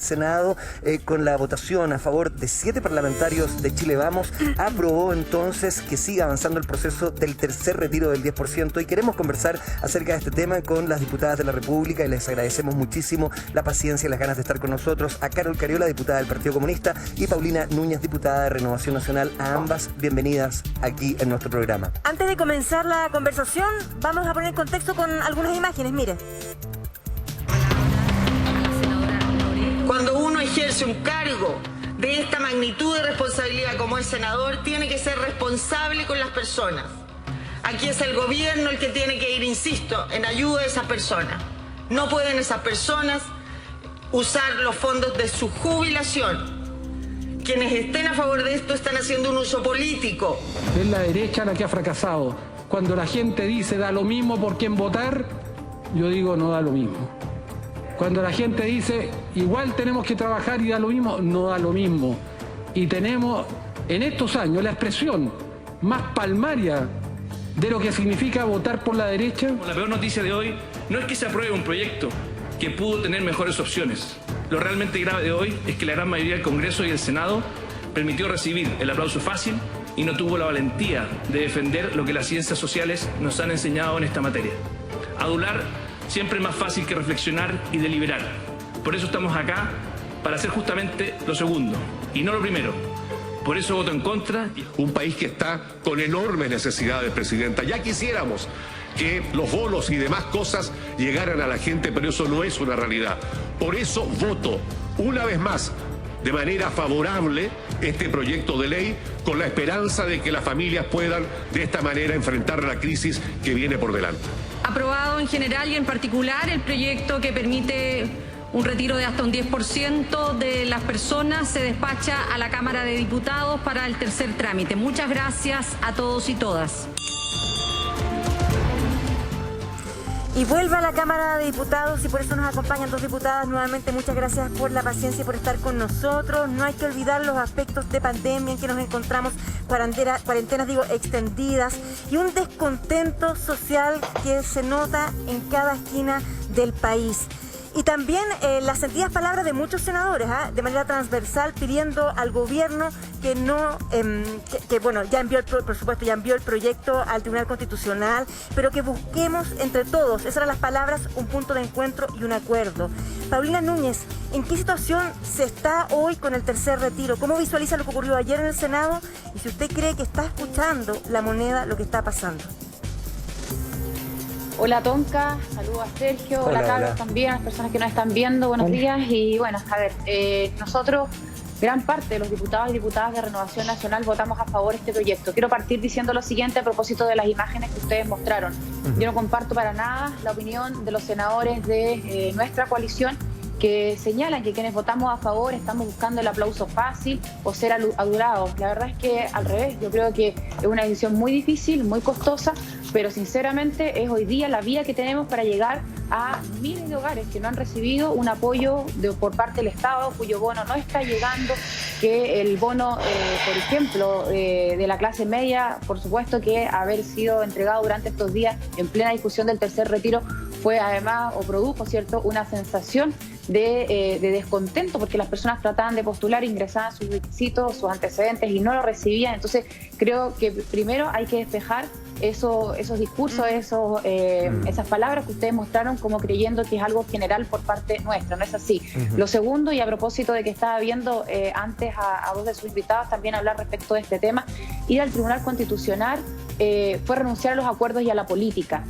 Senado, con la votación a favor de 7 parlamentarios de Chile Vamos, aprobó entonces que siga avanzando el proceso del tercer retiro del 10%, y queremos conversar acerca de este tema con las diputadas de la República, y les agradecemos muchísimo la paciencia y las ganas de estar con nosotros. A Carol Cariola, diputada del Partido Comunista, y Paulina Núñez, diputada de Renovación Nacional, a ambas bienvenidas aquí en nuestro programa. Antes de comenzar la conversación, vamos a poner en contexto con algunas imágenes, mire. Cuando uno ejerce un cargo de esta magnitud de responsabilidad como es senador, tiene que ser responsable con las personas. Aquí es el gobierno el que tiene que ir, insisto, en ayuda de esas personas. No pueden esas personas usar los fondos de su jubilación. Quienes estén a favor de esto están haciendo un uso político. Es la derecha la que ha fracasado. Cuando la gente dice da lo mismo por quién votar, yo digo no da lo mismo. Cuando la gente dice igual tenemos que trabajar y da lo mismo, no da lo mismo. Y tenemos en estos años la expresión más palmaria de lo que significa votar por la derecha. La peor noticia de hoy no es que se apruebe un proyecto que pudo tener mejores opciones. Lo realmente grave de hoy es que la gran mayoría del Congreso y el Senado permitió recibir el aplauso fácil y no tuvo la valentía de defender lo que las ciencias sociales nos han enseñado en esta materia. Adular siempre es más fácil que reflexionar y deliberar. Por eso estamos acá, para hacer justamente lo segundo y no lo primero. Por eso voto en contra. Un país que está con enormes necesidades, Presidenta. Ya quisiéramos que los bonos y demás cosas llegaran a la gente, pero eso no es una realidad. Por eso voto una vez más de manera favorable este proyecto de ley, con la esperanza de que las familias puedan de esta manera enfrentar la crisis que viene por delante. Aprobado en general y en particular el proyecto que permite un retiro de hasta un 10% de las personas se despacha a la Cámara de Diputados para el tercer trámite. Muchas gracias a todos y todas. Y vuelve a la Cámara de Diputados, y por eso nos acompañan 2 diputadas. Nuevamente, muchas gracias por la paciencia y por estar con nosotros. No hay que olvidar los aspectos de pandemia en que nos encontramos, cuarentenas extendidas, y un descontento social que se nota en cada esquina del país. Y también las sentidas palabras de muchos senadores, de manera transversal, pidiendo al gobierno que no, bueno, ya envió por supuesto, ya envió el proyecto al Tribunal Constitucional, pero que busquemos entre todos, esas eran las palabras, un punto de encuentro y un acuerdo. Paulina Núñez, ¿en qué situación se está hoy con el tercer retiro? ¿Cómo visualiza lo que ocurrió ayer en el Senado? Y si usted cree que está escuchando la moneda lo que está pasando. Hola Tonka, saludos a Sergio, hola Carlos también, a las personas que nos están viendo, buenos días. Y bueno, a ver, nosotros, gran parte de los diputados y diputadas de Renovación Nacional votamos a favor de este proyecto. Quiero partir diciendo lo siguiente a propósito de las imágenes que ustedes mostraron. Yo no comparto para nada la opinión de los senadores de nuestra coalición que señalan que quienes votamos a favor estamos buscando el aplauso fácil o ser adulados. La verdad es que al revés, yo creo que es una decisión muy difícil, muy costosa, pero sinceramente es hoy día la vía que tenemos para llegar a miles de hogares que no han recibido un apoyo por parte del Estado, cuyo bono no está llegando, que el bono, por ejemplo, de la clase media, por supuesto que haber sido entregado durante estos días en plena discusión del tercer retiro fue además o produjo, ¿cierto?, una sensación de descontento porque las personas trataban de postular, ingresaban sus requisitos, sus antecedentes y no lo recibían. Entonces creo que primero hay que despejar esos discursos, esas palabras que ustedes mostraron como creyendo que es algo general por parte nuestra, no es así. Lo segundo, y a propósito de que estaba viendo antes a 2 de sus invitados también hablar respecto de este tema, ir al Tribunal Constitucional fue renunciar a los acuerdos y a la política.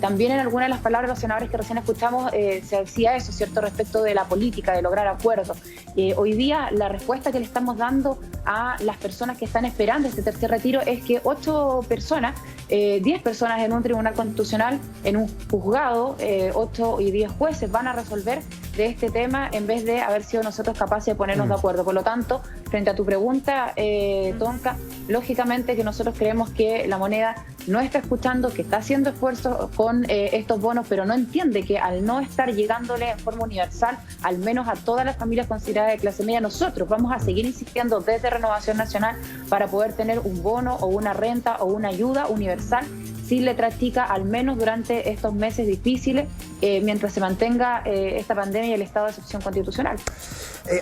También en algunas de las palabras de los senadores que recién escuchamos se decía eso, ¿cierto?, respecto de la política, de lograr acuerdos. Hoy día la respuesta que le estamos dando a las personas que están esperando este tercer retiro es que 8 personas, 10 personas en un Tribunal Constitucional, en un juzgado, 8 y 10 jueces van a resolver de este tema en vez de haber sido nosotros capaces de ponernos de acuerdo. Por lo tanto, frente a tu pregunta, Tonka, lógicamente que nosotros creemos que la moneda no está escuchando, que está haciendo esfuerzos con estos bonos, pero no entiende que al no estar llegándole en forma universal, al menos a todas las familias consideradas de clase media, nosotros vamos a seguir insistiendo desde Renovación Nacional para poder tener un bono o una renta o una ayuda universal sin letra chica, al menos durante estos meses difíciles, mientras se mantenga esta pandemia y el estado de excepción constitucional.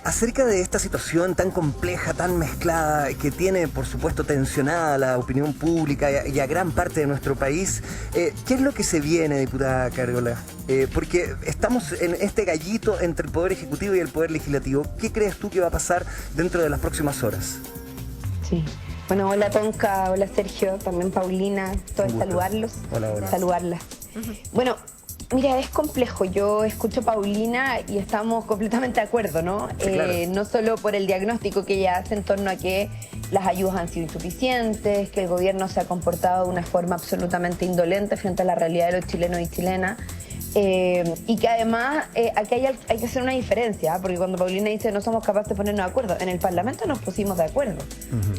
Acerca de esta situación tan compleja, tan mezclada, que tiene, por supuesto, tensionada la opinión pública y a gran parte de nuestro país, ¿qué es lo que se viene, diputada Cárgola? Porque estamos en este gallito entre el Poder Ejecutivo y el Poder Legislativo. ¿Qué crees tú que va a pasar dentro de las próximas horas? Sí. Bueno, hola Tonka, hola Sergio, también Paulina, todos saludarlos. Hola. Saludarlas. Bueno, mira, es complejo. Yo escucho a Paulina y estamos completamente de acuerdo, ¿no? Sí, claro. No solo por el diagnóstico que ella hace en torno a que las ayudas han sido insuficientes, que el gobierno se ha comportado de una forma absolutamente indolente frente a la realidad de los chilenos y chilenas. Y que además aquí hay que hacer una diferencia, porque cuando Paulina dice no somos capaces de ponernos de acuerdo, en el Parlamento nos pusimos de acuerdo,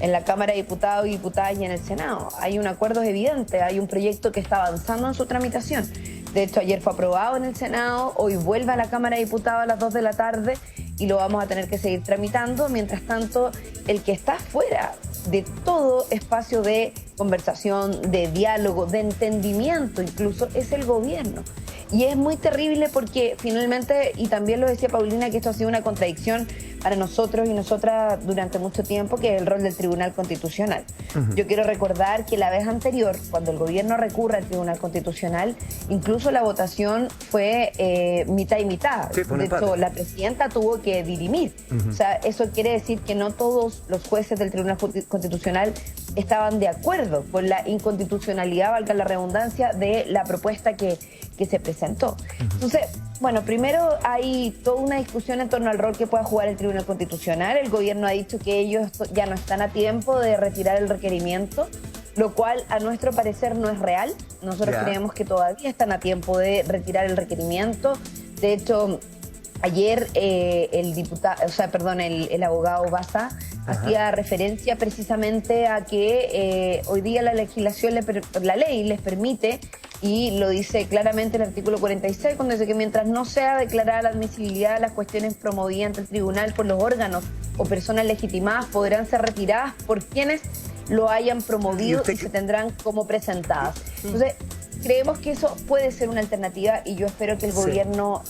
en la Cámara de Diputados y Diputadas y en el Senado. Hay un acuerdo evidente, hay un proyecto que está avanzando en su tramitación. De hecho, ayer fue aprobado en el Senado, hoy vuelve a la Cámara de Diputados a las 2 de la tarde y lo vamos a tener que seguir tramitando. Mientras tanto, el que está fuera de todo espacio de conversación, de diálogo, de entendimiento incluso, es el gobierno. Y es muy terrible porque finalmente, y también lo decía Paulina, que esto ha sido una contradicción para nosotros y nosotras durante mucho tiempo, que es el rol del Tribunal Constitucional. Yo quiero recordar que la vez anterior, cuando el gobierno recurre al Tribunal Constitucional, incluso la votación fue mitad y mitad. Sí, de hecho, la presidenta tuvo que dirimir. O sea, eso quiere decir que no todos los jueces del Tribunal Constitucional estaban de acuerdo con la inconstitucionalidad, valga la redundancia, de la propuesta que se presentó. Entonces, bueno, primero hay toda una discusión en torno al rol que pueda jugar el Tribunal Constitucional. El gobierno ha dicho que ellos ya no están a tiempo de retirar el requerimiento, lo cual a nuestro parecer no es real. Nosotros creemos que todavía están a tiempo de retirar el requerimiento. De hecho, ayer el abogado Baza hacía referencia precisamente a que hoy día la legislación, la ley les permite, y lo dice claramente el artículo 46, cuando dice que mientras no sea declarada la admisibilidad de las cuestiones promovidas ante el tribunal por los órganos o personas legitimadas, podrán ser retiradas por quienes lo hayan promovido y se tendrán como presentadas. Entonces, creemos que eso puede ser una alternativa y yo espero que el gobierno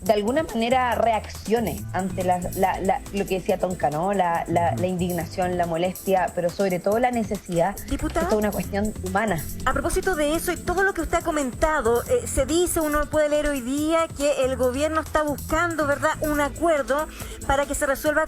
de alguna manera reaccione ante lo que decía Tonka, ¿no? La indignación, la molestia, pero sobre todo la necesidad. Diputada, esto es una cuestión humana. A propósito de eso y todo lo que usted ha comentado, se dice, uno puede leer hoy día, que el gobierno está buscando, ¿verdad?, un acuerdo para que se resuelva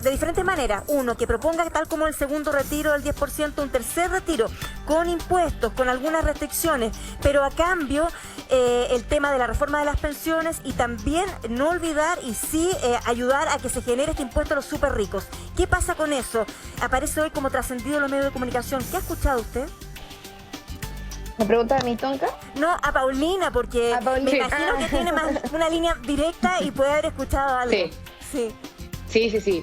de diferentes maneras. Uno, que proponga, tal como el segundo retiro del 10%, un tercer retiro con impuestos, con algunas restricciones, pero a cambio el tema de la reforma de las pensiones y también no olvidar y sí ayudar a que se genere este impuesto a los súper ricos. ¿Qué pasa con eso? Aparece hoy como trascendido en los medios de comunicación. ¿Qué ha escuchado usted? ¿Me pregunta a mí, Tonka? No, a Paulina, porque me imagino que tiene más una línea directa y puede haber escuchado algo. Sí.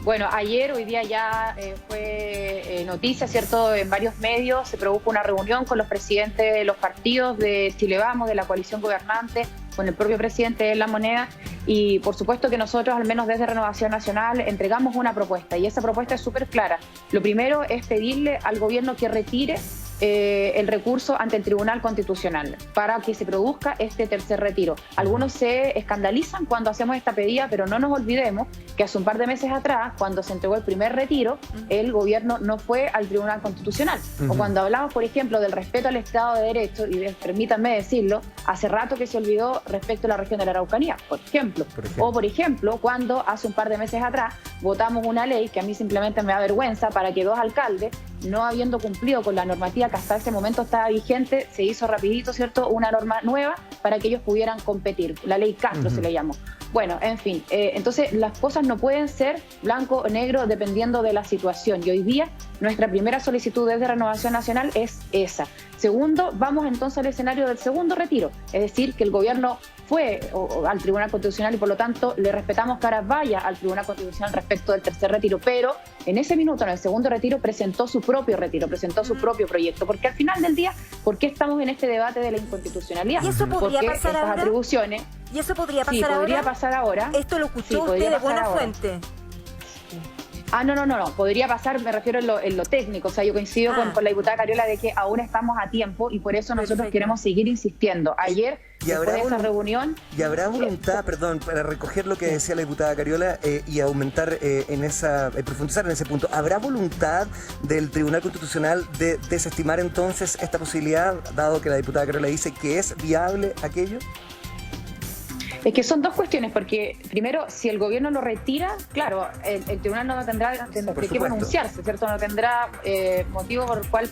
Bueno, hoy día ya fue noticia, ¿cierto? En varios medios se produjo una reunión con los presidentes de los partidos de Chile Vamos, de la coalición gobernante, con el propio presidente de La Moneda, y por supuesto que nosotros, al menos desde Renovación Nacional, entregamos una propuesta, y esa propuesta es súper clara. Lo primero es pedirle al gobierno que retire el recurso ante el Tribunal Constitucional para que se produzca este tercer retiro. Algunos se escandalizan cuando hacemos esta pedida, pero no nos olvidemos que hace un par de meses atrás, cuando se entregó el primer retiro, el gobierno no fue al Tribunal Constitucional. O cuando hablamos, por ejemplo, del respeto al Estado de Derecho, y permítanme decirlo, hace rato que se olvidó respecto a la región de la Araucanía, por ejemplo. O, por ejemplo, cuando hace un par de meses atrás votamos una ley que a mí simplemente me da vergüenza para que 2 alcaldes, no habiendo cumplido con la normativa que hasta ese momento estaba vigente, se hizo rapidito, ¿cierto?, una norma nueva para que ellos pudieran competir. La ley Castro se le llamó. Bueno, en fin, entonces las cosas no pueden ser blanco o negro dependiendo de la situación. Y hoy día nuestra primera solicitud desde Renovación Nacional es esa. Segundo, vamos entonces al escenario del segundo retiro, es decir, que el gobierno fue al Tribunal Constitucional y por lo tanto le respetamos que ahora vaya al Tribunal Constitucional respecto del tercer retiro, pero en ese minuto, en el segundo retiro, presentó su propio retiro, presentó su propio proyecto, porque al final del día, ¿por qué estamos en este debate de la inconstitucionalidad? ¿Y eso podría porque pasar estas ahora? atribuciones... ¿Y eso podría pasar sí, ahora? podría pasar ahora. ¿Esto lo escuchó usted de buena fuente? No. Podría pasar, me refiero en lo técnico. O sea, yo coincido con la diputada Cariola de que aún estamos a tiempo y por eso nosotros queremos seguir insistiendo. Ayer, después de esa reunión... ¿Y habrá voluntad, perdón, para recoger lo que decía la diputada Cariola y aumentar profundizar en ese punto? ¿Habrá voluntad del Tribunal Constitucional de desestimar entonces esta posibilidad, dado que la diputada Cariola dice que es viable aquello? Es que son dos cuestiones, porque primero, si el gobierno lo retira, claro, el tribunal no tendrá que pronunciarse, ¿cierto? No tendrá motivo por el cual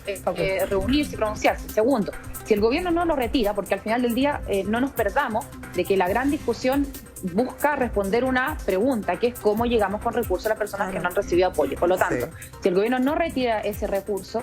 reunirse y pronunciarse. Segundo, si el gobierno no lo retira, porque al final del día no nos perdamos de que la gran discusión busca responder una pregunta, que es cómo llegamos con recursos a las personas que no han recibido apoyo. Por lo tanto, si el gobierno no retira ese recurso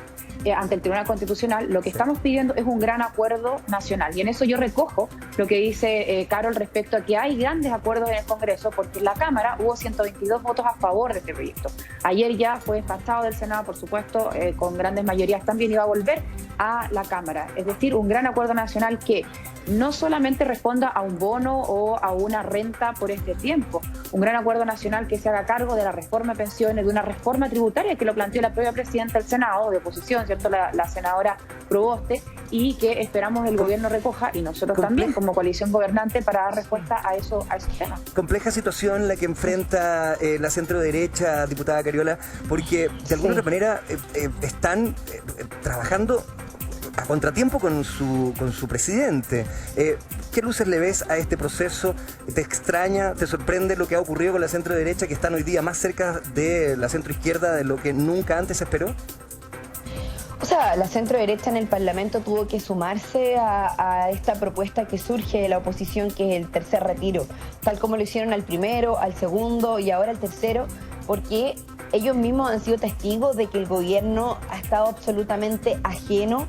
ante el Tribunal Constitucional, lo que estamos pidiendo es un gran acuerdo nacional. Y en eso yo recojo lo que dice Carol respecto a que hay grandes acuerdos en el Congreso, porque en la Cámara hubo 122 votos a favor de este proyecto. Ayer ya fue despachado del Senado, por supuesto, con grandes mayorías también, y va a volver a la Cámara. Es decir, un gran acuerdo nacional que no solamente responda a un bono o a una renta por este tiempo, un gran acuerdo nacional que se haga cargo de la reforma de pensiones, de una reforma tributaria que lo planteó la propia presidenta del Senado, de oposición, ¿cierto? La senadora Proboste, y que esperamos el gobierno recoja, y nosotros también como coalición gobernante, para dar respuesta a esos temas. Compleja situación la que enfrenta la centro-derecha, diputada Cariola, porque de alguna otra manera están trabajando a contratiempo con su presidente. ¿Qué luces le ves a este proceso? ¿Te extraña, te sorprende lo que ha ocurrido con la centro-derecha, que están hoy día más cerca de la centro-izquierda de lo que nunca antes se esperó? O sea, la centro-derecha en el Parlamento tuvo que sumarse a esta propuesta que surge de la oposición, que es el tercer retiro, tal como lo hicieron al primero, al segundo y ahora al tercero, porque ellos mismos han sido testigos de que el gobierno ha estado absolutamente ajeno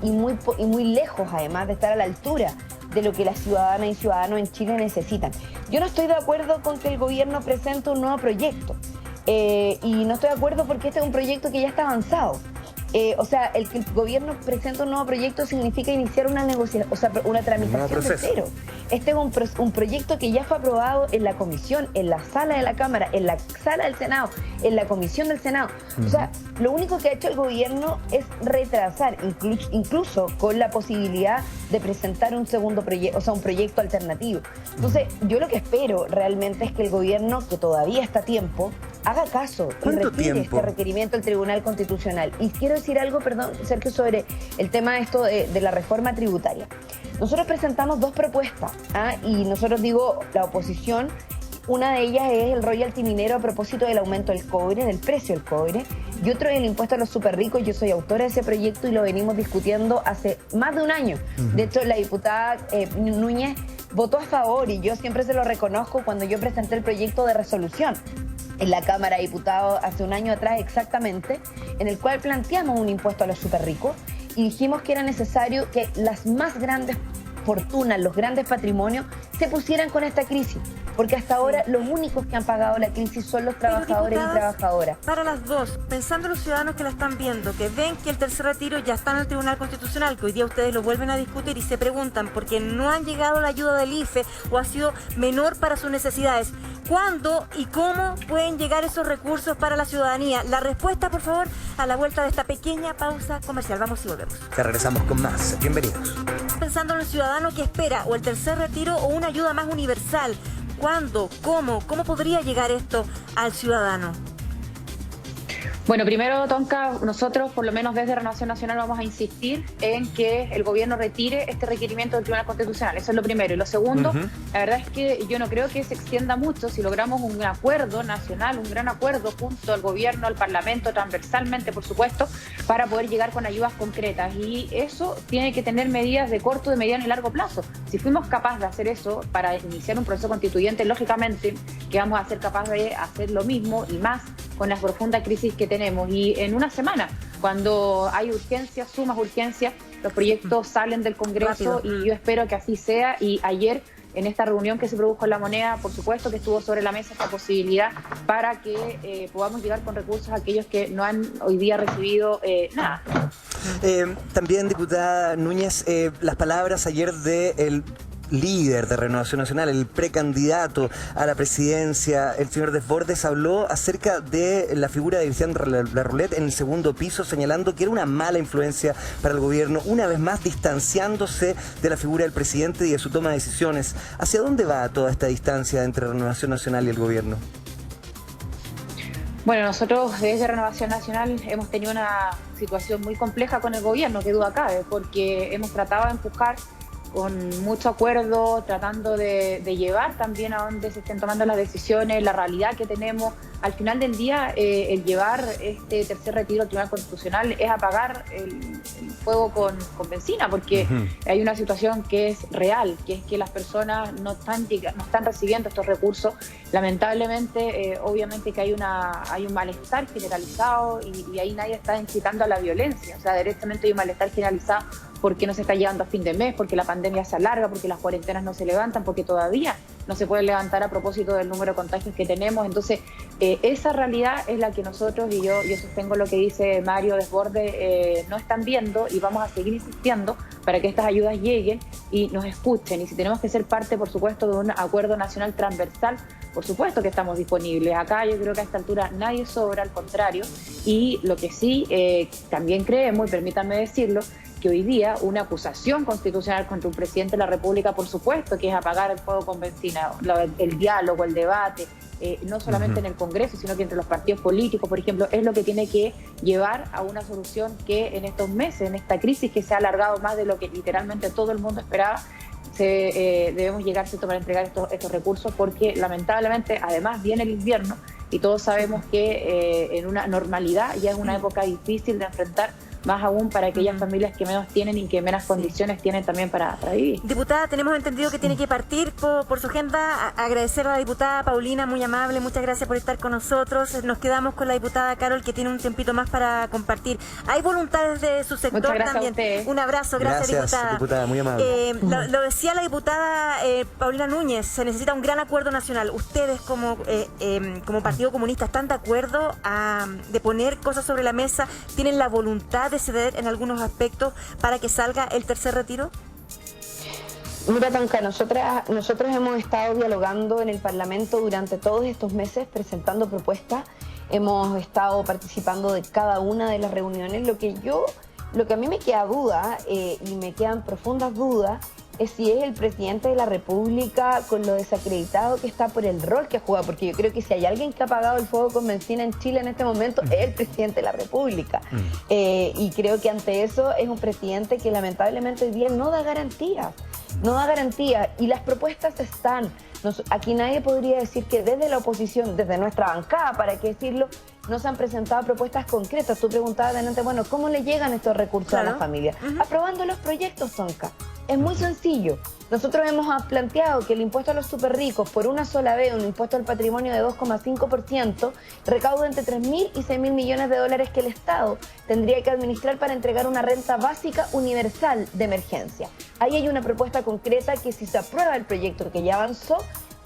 y muy lejos, además, de estar a la altura de lo que las ciudadanas y ciudadanos en Chile necesitan. Yo no estoy de acuerdo con que el gobierno presente un nuevo proyecto, y no estoy de acuerdo porque este es un proyecto que ya está avanzado. O sea, el que el gobierno presente un nuevo proyecto significa iniciar una negociación, o sea, una tramitación de cero. Este es un proyecto que ya fue aprobado en la comisión, en la sala de la Cámara, en la sala del Senado, en la comisión del Senado. O sea, lo único que ha hecho el gobierno es retrasar, incluso con la posibilidad de presentar un segundo proyecto, o sea, un proyecto alternativo. Entonces, yo lo que espero realmente es que el gobierno, que todavía está a tiempo, haga caso y retire este requerimiento del Tribunal Constitucional. Y quiero decir algo, perdón, Sergio, sobre el tema de la reforma tributaria. Nosotros presentamos dos propuestas, y nosotros digo, la oposición, una de ellas es el royalty minero a propósito del aumento del cobre, del precio del cobre, y otro es el impuesto a los superricos. Yo soy autora de ese proyecto y lo venimos discutiendo hace más de un año. De hecho, la diputada Núñez votó a favor, y yo siempre se lo reconozco, cuando yo presenté el proyecto de resolución en la Cámara de Diputados hace un año atrás exactamente, en el cual planteamos un impuesto a los superricos y dijimos que era necesario que las más grandes fortunas, los grandes patrimonios, se pusieran con esta crisis, porque hasta ahora los únicos que han pagado la crisis son los trabajadores y trabajadoras. Para las dos, pensando en los ciudadanos que la están viendo, que ven que el tercer retiro ya está en el Tribunal Constitucional, que hoy día ustedes lo vuelven a discutir y se preguntan por qué no han llegado la ayuda del IFE o ha sido menor para sus necesidades, ¿cuándo y cómo pueden llegar esos recursos para la ciudadanía? La respuesta, por favor, a la vuelta de esta pequeña pausa comercial. Vamos y volvemos. Ya regresamos con más. Bienvenidos. Pensando en el ciudadano que espera o el tercer retiro o una ayuda más universal, ¿cuándo? ¿Cómo podría llegar esto al ciudadano? Bueno, primero, Tonka, nosotros, por lo menos desde Renovación Nacional, vamos a insistir en que el gobierno retire este requerimiento del Tribunal Constitucional. Eso es lo primero. Y lo segundo, la verdad es que yo no creo que se extienda mucho si logramos un acuerdo nacional, un gran acuerdo junto al gobierno, al Parlamento, transversalmente, por supuesto, para poder llegar con ayudas concretas. Y eso tiene que tener medidas de corto, de mediano y largo plazo. Si fuimos capaces de hacer eso para iniciar un proceso constituyente, lógicamente que vamos a ser capaces de hacer lo mismo y más con la profunda crisis que tenemos. Y en una semana, cuando hay urgencias, sumas urgencias, los proyectos salen del Congreso. Rápido. Y yo espero que así sea. Y ayer, en esta reunión que se produjo en La Moneda, por supuesto que estuvo sobre la mesa esta posibilidad para que podamos llegar con recursos a aquellos que no han hoy día recibido nada. También, diputada Núñez, las palabras ayer del líder de Renovación Nacional, el precandidato a la presidencia, el señor Desbordes, habló acerca de la figura de Cristian Larroulet en el segundo piso, señalando que era una mala influencia para el gobierno, una vez más distanciándose de la figura del presidente y de su toma de decisiones. ¿Hacia dónde va toda esta distancia entre Renovación Nacional y el gobierno? Bueno, nosotros desde Renovación Nacional hemos tenido una situación muy compleja con el gobierno, que duda cabe, porque hemos tratado de empujar con mucho acuerdo, tratando de llevar también a donde se estén tomando las decisiones, la realidad que tenemos. Al final del día, el llevar este tercer retiro al Tribunal Constitucional es apagar el fuego con benzina, porque hay una situación que es real, que es que las personas no están recibiendo estos recursos. Lamentablemente, obviamente que hay un malestar generalizado y ahí nadie está incitando a la violencia. O sea, directamente hay un malestar generalizado porque no se está llegando a fin de mes, porque la pandemia se alarga, porque las cuarentenas no se levantan, porque todavía no se pueden levantar a propósito del número de contagios que tenemos. Entonces, esa realidad es la que nosotros, y yo sostengo lo que dice Mario Desbordes, no están viendo, y vamos a seguir insistiendo para que estas ayudas lleguen y nos escuchen. Y si tenemos que ser parte, por supuesto, de un acuerdo nacional transversal, por supuesto que estamos disponibles. Acá yo creo que a esta altura nadie sobra, al contrario. Y lo que sí también creemos, y permítanme decirlo, que hoy día una acusación constitucional contra un presidente de la República, por supuesto, que es apagar el fuego con benzina, el diálogo, el debate, no solamente en el Congreso, sino que entre los partidos políticos, por ejemplo, es lo que tiene que llevar a una solución que en estos meses, en esta crisis que se ha alargado más de lo que literalmente todo el mundo esperaba, debemos llegar para entregar estos recursos, porque lamentablemente además viene el invierno y todos sabemos que en una normalidad ya es una época difícil de enfrentar, más aún para aquellas familias que menos tienen y que menos condiciones tienen también para vivir. Diputada, tenemos entendido que tiene que partir por su agenda. Agradecer a la diputada Paulina, muy amable, muchas gracias por estar con nosotros. Nos quedamos con la diputada Carol, que tiene un tiempito más para compartir. Hay voluntades de su sector también. Un abrazo, gracias diputada, muy amable. Lo decía la diputada Paulina Núñez, se necesita un gran acuerdo nacional. Ustedes como Partido Comunista, ¿están de acuerdo de poner cosas sobre la mesa? ¿Tienen la voluntad de ceder en algunos aspectos para que salga el tercer retiro? Mira, Tonka, nosotros hemos estado dialogando en el Parlamento durante todos estos meses, presentando propuestas. Hemos estado participando de cada una de las reuniones. Lo que a mí me queda duda, y me quedan profundas dudas, es si es el presidente de la República, con lo desacreditado que está por el rol que ha jugado, porque yo creo que si hay alguien que ha apagado el fuego con benzina en Chile en este momento es el presidente de la República. Y creo que ante eso es un presidente que lamentablemente hoy día no da garantías, y las propuestas están. Aquí nadie podría decir que desde la oposición, desde nuestra bancada, para qué decirlo, no se han presentado propuestas concretas. Tú preguntabas delante, bueno, ¿cómo le llegan estos recursos a las familias? Aprobando los proyectos, Tonka. Es muy sencillo. Nosotros hemos planteado que el impuesto a los superricos por una sola vez, un impuesto al patrimonio de 2,5%, recauda entre 3.000 y 6.000 millones de dólares que el Estado tendría que administrar para entregar una renta básica universal de emergencia. Ahí hay una propuesta concreta que, si se aprueba el proyecto que ya avanzó,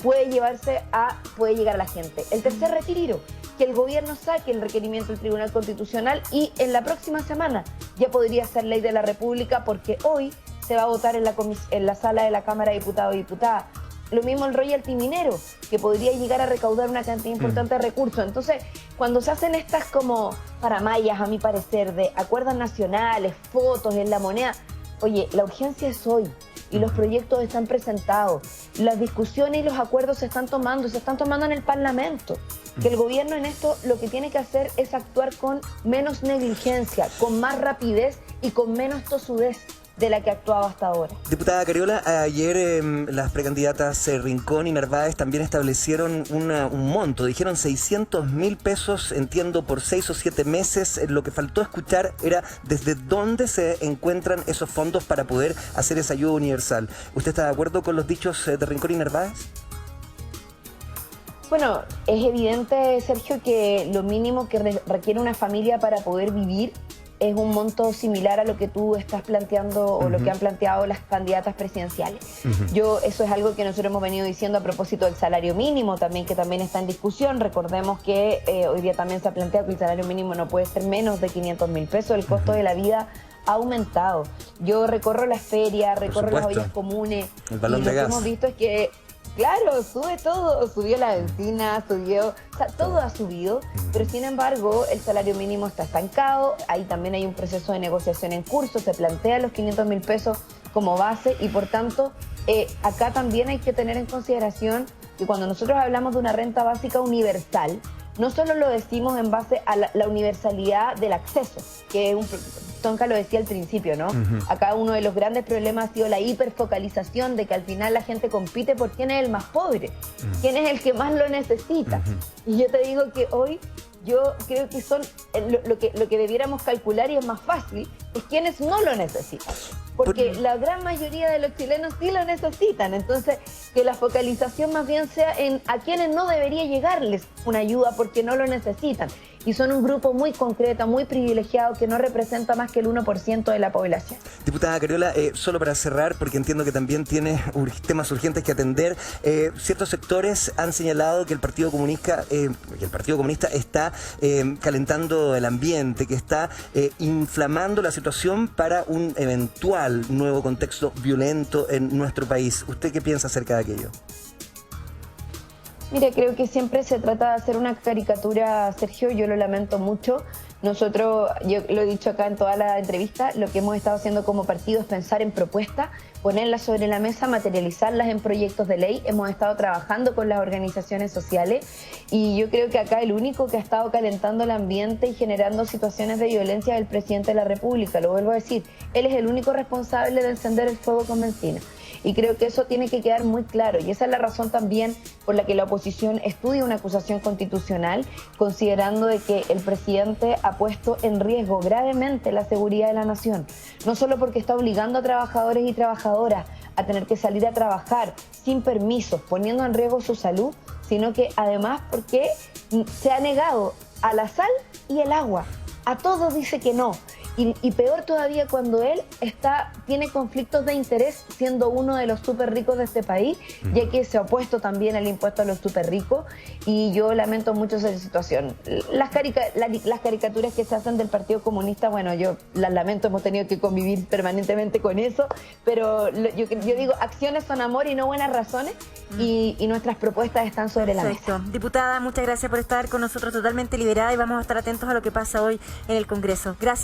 puede llegar a la gente. El tercer retiro, que el gobierno saque el requerimiento del Tribunal Constitucional y en la próxima semana ya podría ser ley de la República, porque hoy se va a votar en la sala de la Cámara de Diputados y Diputadas. Lo mismo el royalty minero, que podría llegar a recaudar una cantidad importante de recursos. Entonces, cuando se hacen estas como paramayas, a mi parecer, de acuerdos nacionales, fotos en la moneda, oye, la urgencia es hoy y los proyectos están presentados. Las discusiones y los acuerdos se están tomando en el Parlamento. Que el gobierno en esto lo que tiene que hacer es actuar con menos negligencia, con más rapidez y con menos tosudez de la que ha actuado hasta ahora. Diputada Cariola, ayer las precandidatas Rincón y Narváez también establecieron un monto, dijeron 600.000 pesos, entiendo, por 6 o 7 meses. Lo que faltó escuchar era desde dónde se encuentran esos fondos para poder hacer esa ayuda universal. ¿Usted está de acuerdo con los dichos de Rincón y Narváez? Bueno, es evidente, Sergio, que lo mínimo que requiere una familia para poder vivir es un monto similar a lo que tú estás planteando o lo que han planteado las candidatas presidenciales. Eso es algo que nosotros hemos venido diciendo a propósito del salario mínimo también, que también está en discusión. Recordemos que hoy día también se ha planteado que el salario mínimo no puede ser menos de 500.000 pesos. El costo de la vida ha aumentado. Yo recorro las ferias, recorro las ollas comunes, el balón y de lo gas. que hemos visto es que, claro, sube todo, subió la benzina, subió, o sea, todo ha subido, pero sin embargo el salario mínimo está estancado, ahí también hay un proceso de negociación en curso, se plantea los 500.000 pesos como base y por tanto acá también hay que tener en consideración que cuando nosotros hablamos de una renta básica universal, no solo lo decimos en base a la universalidad del acceso, que Tonka lo decía al principio, ¿no? Acá uno de los grandes problemas ha sido la hiperfocalización de que al final la gente compite por quién es el más pobre, quién es el que más lo necesita. Y yo te digo que hoy yo creo que son lo que debiéramos calcular y es más fácil, es quienes no lo necesitan. Porque la gran mayoría de los chilenos sí lo necesitan. Entonces, que la focalización más bien sea en a quienes no debería llegarles una ayuda porque no lo necesitan. Y son un grupo muy concreto, muy privilegiado, que no representa más que el 1% de la población. Diputada Cariola, solo para cerrar, porque entiendo que también tiene temas urgentes que atender, ciertos sectores han señalado que el Partido Comunista está calentando el ambiente, que está inflamando la situación para un eventual nuevo contexto violento en nuestro país. ¿Usted qué piensa acerca de aquello? Mire, creo que siempre se trata de hacer una caricatura, Sergio, yo lo lamento mucho. Nosotros, yo lo he dicho acá en toda la entrevista, lo que hemos estado haciendo como partido es pensar en propuestas, ponerlas sobre la mesa, materializarlas en proyectos de ley. Hemos estado trabajando con las organizaciones sociales y yo creo que acá el único que ha estado calentando el ambiente y generando situaciones de violencia es el presidente de la República. Lo vuelvo a decir, él es el único responsable de encender el fuego con benzina. Y creo que eso tiene que quedar muy claro. Y esa es la razón también por la que la oposición estudia una acusación constitucional, considerando de que el presidente ha puesto en riesgo gravemente la seguridad de la nación. No solo porque está obligando a trabajadores y trabajadoras a tener que salir a trabajar sin permisos, poniendo en riesgo su salud, sino que además porque se ha negado a la sal y el agua. A todos dice que no. Y peor todavía cuando él tiene conflictos de interés siendo uno de los súper ricos de este país, ya que se ha opuesto también al impuesto a los súper ricos y yo lamento mucho esa situación. Las caricaturas que se hacen del Partido Comunista, bueno, yo las lamento, hemos tenido que convivir permanentemente con eso, pero yo digo, acciones son amor y no buenas razones y nuestras propuestas están sobre la mesa. Diputada, muchas gracias por estar con nosotros totalmente liberada y vamos a estar atentos a lo que pasa hoy en el Congreso. Gracias.